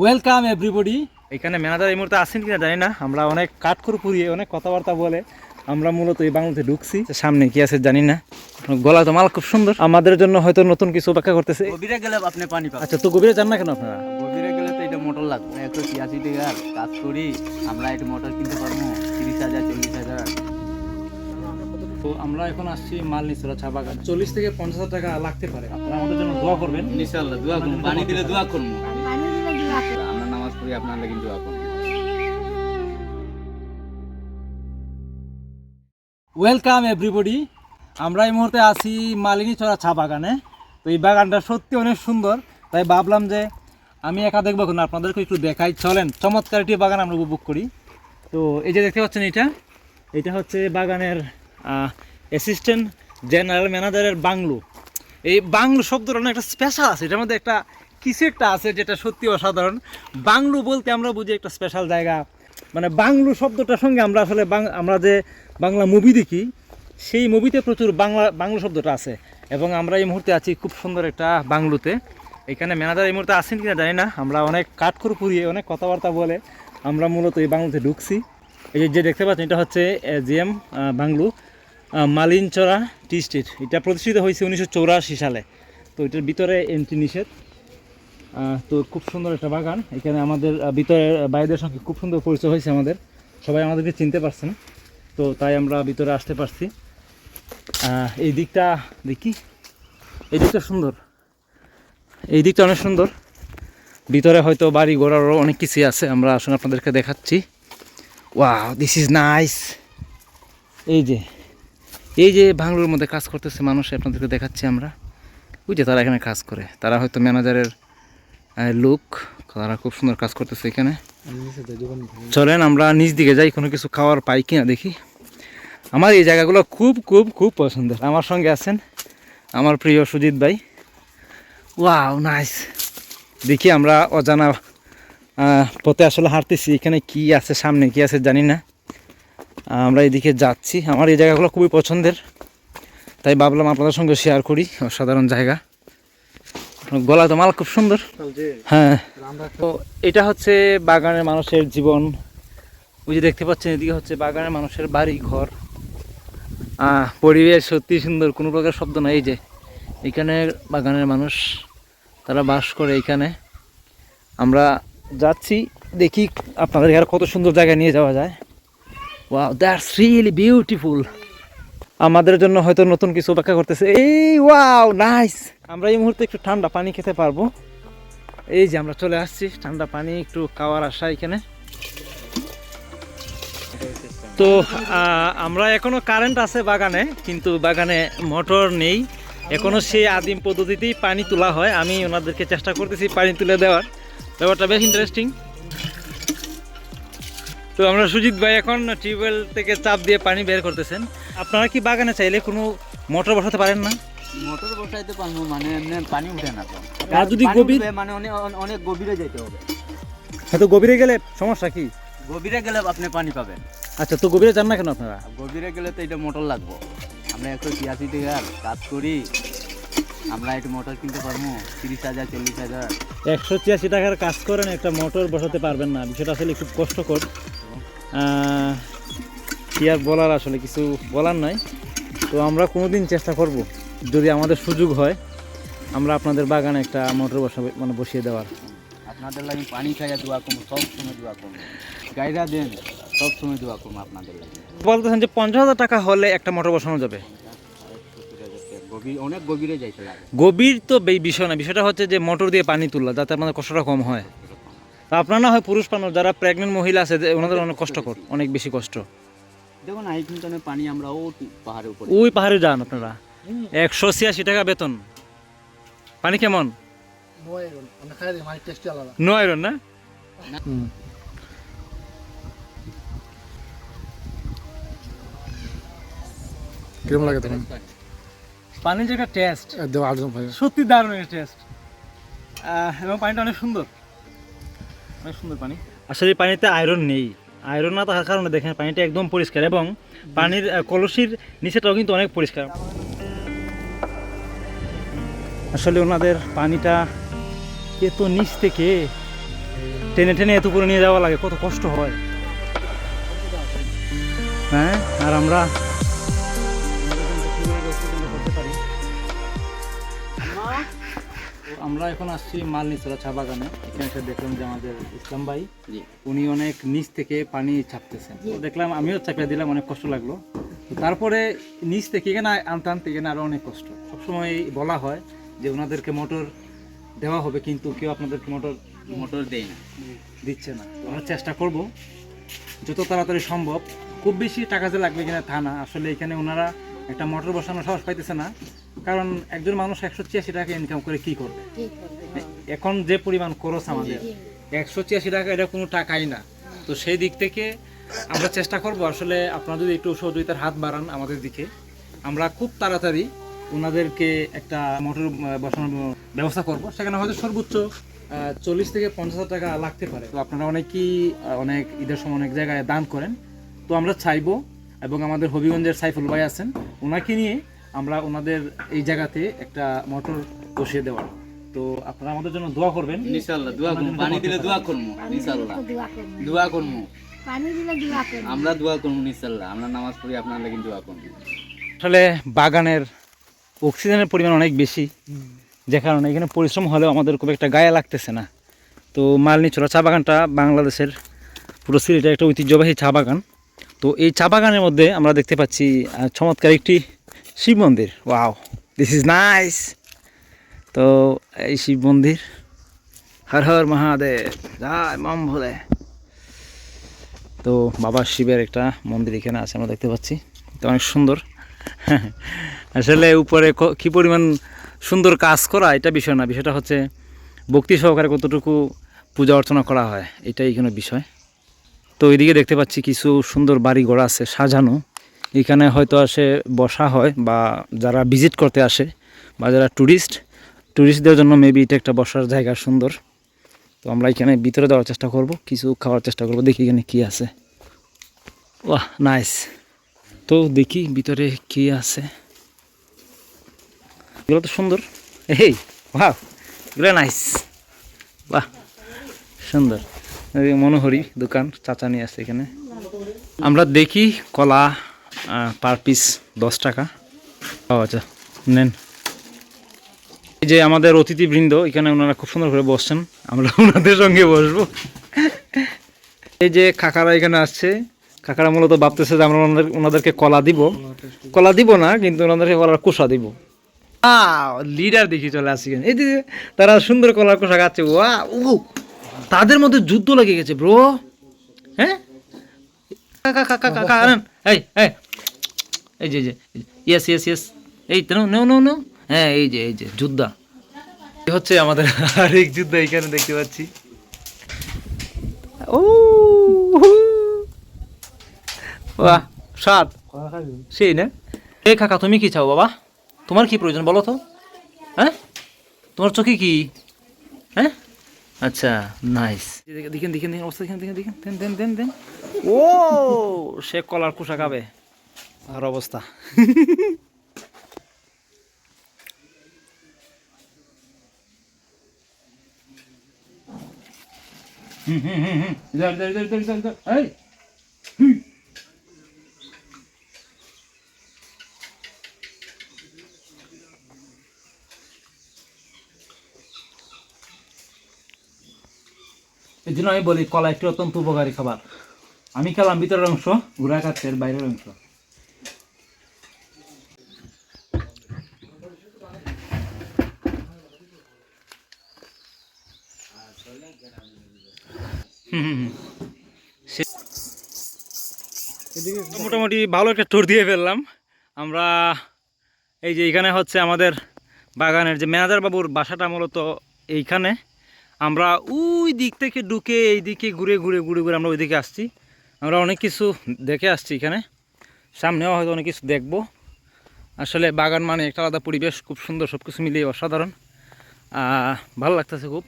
Welcome everybody. এখানে manager এই মুহূর্তে আসেন কিনা জানি না। আমরা অনেক কাঠখড় পুড়িয়ে অনেক কথাবার্তা বলে আমরা মূলত এই বাংলাতে ঢুকছি। সামনে কি আছে জানি না। গলা তো মাল খুব সুন্দর, আমাদের জন্য হয়তো নতুন কিছু অপেক্ষা করতেছে। গভীরে গেলে আপনি পানি পাবেন। আচ্ছা, তো গভীরে যান না কেন আপনারা? গভীরে গেলে তো এটা মোটর লাগবে 180 টাকার কাজ করি আমরা, এটা মোটর কিনতে পারবো 30,000 40,000। তো আমরা এখন আসছি মালনীচরা চা বাগান। 40 থেকে 50,000 টাকা লাগতে পারে। আপনারা আমাদের জন্য দোয়া করবেন। ইনশাআল্লাহ দোয়া করুন, পানি দিলে দোয়া করবো, আমরা নামাজ পড়ি আপনার লাগি দোয়া করবো। Welcome everybody. আমরা এই মুহূর্তে আছি মালিনীচরা চা বাগানে। তো এই বাগানটা সত্যি অনেক সুন্দর, তাই ভাবলাম যে আমি একা দেখবো না, আপনাদেরকে একটু দেখাই। চলেন, চমৎকার একটি বাগান আমরা উপভোগ করি। তো এই যে দেখতে পাচ্ছেন, এটা হচ্ছে বাগানের অ্যাসিস্ট্যান্ট জেনারেল ম্যানেজারের বাংলো। এই বাংলো শব্দটা না একটা স্পেশাল আছে, এটার মধ্যে একটা কিছু একটা আছে যেটা সত্যি অসাধারণ। বাংলো বলতে আমরা বুঝি একটা স্পেশাল জায়গা, মানে বাংলো শব্দটার সঙ্গে আমরা আসলে আমরা যে বাংলা মুভি দেখি সেই মুভিতে প্রচুর বাংলো শব্দটা আছে। এবং আমরা এই মুহূর্তে আছি খুব সুন্দর একটা বাংলোতে। এখানে ম্যানেজার এই মুহূর্তে আসেন কিনা জানি না। আমরা অনেক কাঠখড় পুড়িয়ে অনেক কথাবার্তা বলে আমরা মূলত এই বাংলোতে ঢুকছি। এই যে দেখতে পাচ্ছেন, এটা হচ্ছে জিএম বাংলো, মালিনচরা টি স্টেট। এটা প্রতিষ্ঠিত হয়েছে 1984 সালে। তো এটার ভিতরে এন্ট্রি নিষেধ। তো খুব সুন্দর একটা বাগান। এখানে আমাদের ভিতরের বাইরের সঙ্গে খুব সুন্দর পরিচয় হয়েছে আমাদের, সবাই আমাদেরকে চিনতে পারছেন। তো তাই আমরা ভিতরে আসতে পারছি। এই দিকটা দেখি, এই দিকটা সুন্দর, এই দিকটা অনেক সুন্দর। ভিতরে হয়তো বাড়ি ঘোড়ারও অনেক কিছুই আছে, আমরা আসলে আপনাদেরকে দেখাচ্ছি। Wow, this is nice. এই যে বাংলোর মধ্যে কাজ করতেছে মানুষ, আপনাদেরকে দেখাচ্ছি আমরা। ওই যে তারা এখানে কাজ করে, তারা হয়তো ম্যানেজারের লোক, তারা খুব সুন্দর কাজ করতেছে এখানে। চলেন আমরা নিচ দিকে যাই, কোনো কিছু খাওয়ার পাই কিনা দেখি। আমার এই জায়গাগুলো খুব খুব খুব পছন্দের। আমার সঙ্গে আছেন আমার প্রিয় সুজিত ভাই। Wow, nice. দেখি আমরা অজানা পথে আসলে হাঁটতেছি, এখানে কি আছে সামনে কি আছে জানি না। আমরা এদিকে যাচ্ছি। আমার এই জায়গাগুলো খুবই পছন্দের, তাই ভাবলাম আপনাদের সঙ্গে শেয়ার করি। অসাধারণ জায়গা, গলা তো মাল খুব সুন্দর। হ্যাঁ, তো এটা হচ্ছে বাগানের মানুষের জীবন। ওই যে দেখতে পাচ্ছেন, এদিকে হচ্ছে বাগানের মানুষের বাড়ি ঘর। পরিবেশ সত্যি সুন্দর, কোনো প্রকার শব্দ নাই। এই যে এখানে বাগানের মানুষ, তারা বাস করে এখানে। আমরা যাচ্ছি, দেখি আপনাদের আর কত সুন্দর জায়গায় নিয়ে যাওয়া যায়। Wow, that's really beautiful. আমাদের জন্য হয়তো নতুন কিছু অপেক্ষা করতেছে। এই ওয়াও, নাইস। আমরা এই মুহূর্তে একটু ঠান্ডা পানি খেতে পারবো। এই যে আমরা চলে আসছি, ঠান্ডা পানি একটু খাওয়ার আশা এখানে। তো আমরা এখনো কারেন্ট আছে বাগানে, কিন্তু বাগানে মোটর নেই এখনো। সেই আদিম পদ্ধতিতেই পানি তোলা হয়। আমি ওনাদেরকে চেষ্টা করতেছি পানি তুলে দেওয়ার, ব্যাপারটা বেশ ইন্টারেস্টিং। তো আমরা সুজিত ভাই এখন টিউবওয়েল থেকে চাপ দিয়ে পানি বের করতেছেন। আপনারা কি বাগানে চাইলে কোনো মোটর বসাতে পারেন না? মোটর বসাইতে পারবো, মানে এমনি পানি উঠে না তো। আর যদি গভীর, মানে অনেক গভীরে যেতে হবে। হয়তো গভীরে গেলে সমস্যা কি? গভীরে গেলে আপনি পানি পাবেন। আচ্ছা, তো গভীরে যান না কেন আপনারা? গভীরে গেলে তো এটা মোটর লাগবো, আমরা 180 টাকার কাজ করি আমরা, এটা মোটর কিনতে পারবো 30,000 40,000। 183 টাকার কাজ করেন, একটা মোটর বসাতে পারবেন না? বিষয়টা আসলে খুব কষ্টকর। কি আর বলার, আসলে কিছু বলার নাই। তো আমরা কোনোদিন চেষ্টা করব, যদি আমাদের সুযোগ হয়, আমরা আপনাদের বাগানে একটা মোটর বসিয়ে দেওয়ার। আপনাদের লাগে পানি খাইয়া দোয়া করবো, সব সময় দোয়া করবো, গাইরা দেন সব সময় দোয়া করবো আপনাদের লাগে। বলতেছেন যে 50,000 টাকা হলে একটা মোটর বসানো যাবে? অনেক গভীরে যাইতে লাগে। গভীর তো বিষয় না, বিষয়টা হচ্ছে যে মোটর দিয়ে পানি তুললা, যাতে আপনাদের কষ্টটা কম হয়। তা আপনারা না হয় পুরুষ মানুষ, যারা প্রেগনেন্ট মহিলা আছে ওনাদের অনেক কষ্টকর, অনেক বেশি কষ্ট। দেখুন এইখানে পানি আমরা পাহাড়ের উপরে, ওই পাহাড়ে যান আপনারা। 186 টাকা বেতন। পানি কেমন? নো আয়রন না? কিরকম লাগে তখন? পানির যে একটা টেস্ট, সত্যি দারুণ একটা টেস্ট। এবং পানিটা অনেক সুন্দর, অনেক সুন্দর পানি। আসলে এই পানিতে আয়রন নেই, আয়রন না থাকার কারণে দেখেন পানিটা একদম পরিষ্কার, এবং পানির কলসির নিচেটাও কিন্তু অনেক পরিষ্কার। আসলে ওনাদের পানিটা এত নিচ থেকে টেনে টেনে এত করে নিয়ে যাওয়া লাগে, কত কষ্ট হয়। হ্যাঁ, আর আমরা আমরা এখন আসছি মালনীচরা চা বাগানে। এখানে এসে দেখলাম যে আমাদের ইসলাম ভাই জি উনি অনেক নিচ থেকে পানি ছাপতেছেন। তো দেখলাম, আমিও চাপিয়ে দিলাম, অনেক কষ্ট লাগলো। তো তারপরে নিচ থেকে এখানে আনতে আনতে এখানে আরও অনেক কষ্ট। সবসময় বলা হয় যে ওনাদেরকে মোটর দেওয়া হবে, কিন্তু কেউ আপনাদেরকে মোটর দেই না। দিচ্ছে না। তো আমরা চেষ্টা করব যত তাড়াতাড়ি সম্ভব। খুব বেশি টাকা যে লাগবে কিনা তা না, আসলে এখানে ওনারা একটা মোটর বসানোর সাহস পাইতেছে না, কারণ একজন মানুষ 186 টাকা ইনকাম করে কি করবে? এখন যে পরিমাণ খরচ আমাদের, 186 টাকা এটা কোনো টাকাই না। তো সেই দিক থেকে আমরা চেষ্টা করব, আসলে আপনারা যদি একটু সহযোগিতার হাত বাড়ান আমাদের দিকে, আমরা খুব তাড়াতাড়ি ওনাদেরকে একটা মোটর বসানোর ব্যবস্থা করব। সেখানে হয়তো সর্বোচ্চ 40 থেকে 50,000 টাকা লাগতে পারে। তো আপনারা অনেকেই অনেক ঈদের সময় অনেক জায়গায় দান করেন। তো আমরা চাইবো, এবং আমাদের হবিগঞ্জের সাইফুল ভাই আছেন, ওনাকে নিয়ে আমরা ওনাদের এই জায়গাতে একটা মোটর বসিয়ে দেওয়ার। তো আপনারা আমাদের জন্য দোয়া করবেন। ইনশাআল্লাহ দোয়া করব, পানি দিলে দোয়া করব, ইনশাআল্লাহ দোয়া করব, পানি দিলে দোয়া করব। আমরা দোয়া করব ইনশাআল্লাহ। আমরা নামাজ পড়ি, আপনারা লাগি দোয়া করব। আসলে বাগানের অক্সিজেনের পরিমাণ অনেক বেশি, যে কারণে এখানে পরিশ্রম হলেও আমাদের খুব একটা গায়ে লাগতেছে না। তো মালনীচরা চা বাগানটা বাংলাদেশের পুরো সিলেটের একটা ঐতিহ্যবাহী চা বাগান। তো এই চা বাগানের মধ্যে আমরা দেখতে পাচ্ছি চমৎকার একটি শিব মন্দির। Wow, this is nice. তো এই শিব মন্দির, হর হর মহাদেব, জয় মাম ভোলে। তো বাবা শিবের একটা মন্দির এখানে আছে, আমরা দেখতে পাচ্ছি। তো অনেক সুন্দর। আসলে উপরে কী পরিমাণ সুন্দর কাজ করা এটা বিষয় না, বিষয়টা হচ্ছে ভক্তি সহকারে কতটুকু পূজা অর্চনা করা হয়, এটাই এখানে বিষয়। তো এইদিকে দেখতে পাচ্ছি কিছু সুন্দর বাড়ি ঘর আছে সাজানো। এখানে হয়তো আসে বসা হয়, বা যারা ভিজিট করতে আসে, বা যারা ট্যুরিস্টদের জন্য মেবি এটা একটা বসার জায়গা সুন্দর। তো আমরা এখানে ভিতরে যাওয়ার চেষ্টা করব, কিছু খাওয়ার চেষ্টা করব, দেখি এখানে কী আছে। বাহ, নাইস। তো দেখি ভিতরে কি আছে। এগুলো তো সুন্দর। এই বাহ, এগুলো নাইস। বাহ, সুন্দর। মনোহরি দোকান, চাচা নিয়ে আসছে এখানে। আমরা দেখি কলা পার পিস 10 টাকা। ও আচ্ছা, নেন। এই যে আমাদের অতিথিবৃন্দ এখানে, ওনারা খুব সুন্দর করে বসছেন, আমরা ওনাদের সঙ্গে বসবো। এই যে কাকারা এখানে আসছে, কাকারা মূলত ভাবতেছে যে আমরা ওনাদেরকে কলা দিব না, কিন্তু ওনাদেরকে কলার কোষা দিব। লিডার দেখি চলে আসছে। এই যে তারা সুন্দর কলার কোষা খাচ্ছে। ওয়া, ও তাদের মধ্যে যুদ্ধ লেগে গেছে ব্রো। হ্যাঁ, এই এই যে ইয়েস ইয়েস ইয়েস, এই তো নো, হ্যাঁ, এই যে যোদ্ধা হচ্ছে আমাদের আরেক যোদ্ধা এখানে দেখতে পাচ্ছি। ও বাহ, স্বাদ সেই না। এই কাকা, তুমি কি চাও বাবা? তোমার কি প্রয়োজন বলো তো? হ্যাঁ, তোমার চোখে কি? হ্যাঁ, আচ্ছা, নাইস। দেখেন অবস্থা, দেন। ও, সে কলার কুসা খাবে, আর অবস্থা। এই জন্য আমি বলি কলা একটি অত্যন্ত উপকারী খাবার। আমি খেলাম ভিতরের অংশ, ঘুরা খাচ্ছে বাইরের অংশ। মোটামুটি ভালো একটা ট্যুর দিয়ে ফেললাম আমরা। এই যে এখানে হচ্ছে আমাদের বাগানের যে ম্যানেজার বাবুর বাসাটা, মূলত এইখানে। আমরা ওই দিক থেকে ঢুকে এই দিকে ঘুরে আমরা ওই দিকে আসছি। আমরা অনেক কিছু দেখে আসছি এখানে, সামনেও হয়তো অনেক কিছু দেখব। আসলে বাগান মানে একটা আলাদা পরিবেশ, খুব সুন্দর, সব কিছু মিলিয়ে অসাধারণ, ভালো লাগতেছে খুব।